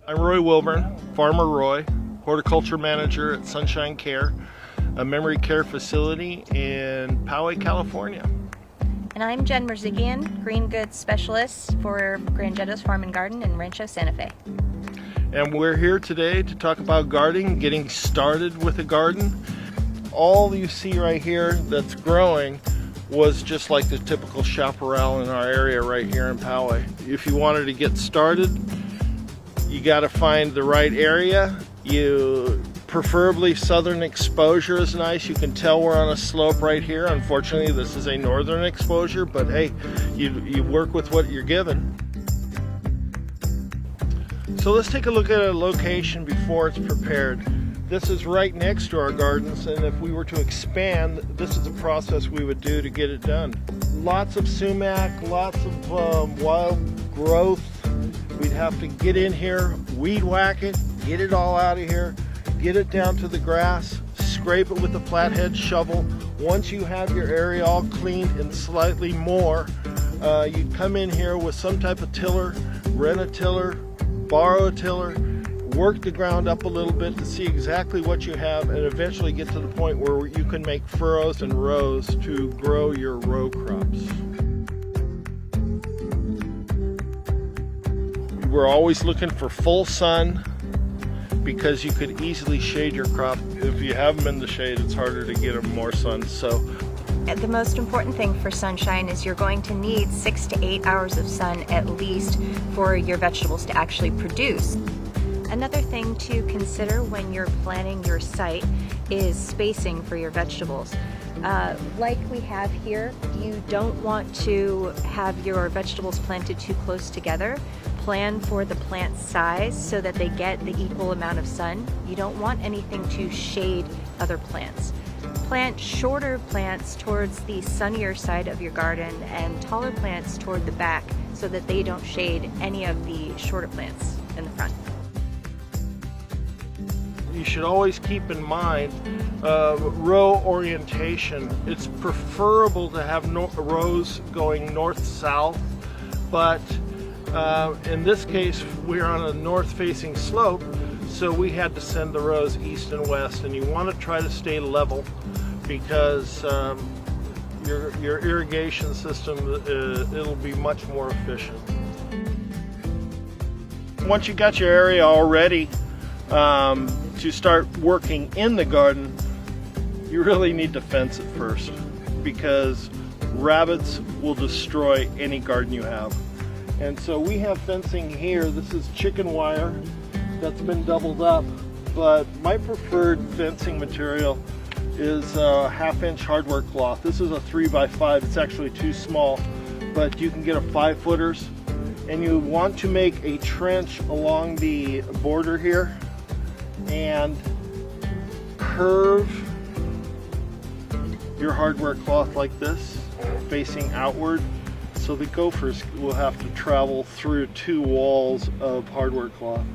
I'm Roy Wilburn, Farmer Roy, horticulture manager at Sunshine Care, a memory care facility in Poway, California. And I'm Jen Merzigian, green goods specialist for Grangetto's Farm and Garden in Rancho Santa Fe. And we're here today to talk about gardening, getting started with a garden. All you see right here that's growing was just like the typical chaparral in our area right here in Poway. If you wanted to get started, you got to find the right area. Preferably southern exposure is nice. You can tell we're on a slope right here. Unfortunately, this is a northern exposure, but hey, you work with what you're given. So let's take a look at a location before it's prepared. This is right next to our gardens, and if we were to expand, this is the process we would do to get it done. Lots of sumac, lots of wild growth. We'd have to get in here, weed whack it, get it all out of here, get it down to the grass, scrape it with a flathead shovel. Once you have your area all cleaned and slightly more, you'd come in here with some type of tiller, rent a tiller, borrow a tiller, work the ground up a little bit to see exactly what you have, and eventually get to the point where you can make furrows and rows to grow your row crops. We're always looking for full sun because you could easily shade your crop. If you have them in the shade, it's harder to get them more sun. So the most important thing for sunshine is you're going to need 6 to 8 hours of sun at least for your vegetables to actually produce. Another thing to consider when you're planning your site is spacing for your vegetables. Like we have here, you don't want to have your vegetables planted too close together. Plan for the plant size so that they get the equal amount of sun. You don't want anything to shade other plants. Plant shorter plants towards the sunnier side of your garden and taller plants toward the back so that they don't shade any of the shorter plants in the front. You should always keep in mind row orientation. It's preferable to have rows going north-south, but in this case we're on a north-facing slope, so we had to send the rows east and west, and you want to try to stay level because your irrigation system, it'll be much more efficient. Once you got your area all ready to start working in the garden, you really need to fence it first because rabbits will destroy any garden you have. And so we have fencing here. This is chicken wire that's been doubled up, but my preferred fencing material is a 1/2-inch hardware cloth. This is a 3x5. It's actually too small, but you can get a 5-footers, and you want to make a trench along the border here and curve your hardware cloth like this, facing outward, so the gophers will have to travel through 2 walls of hardware cloth.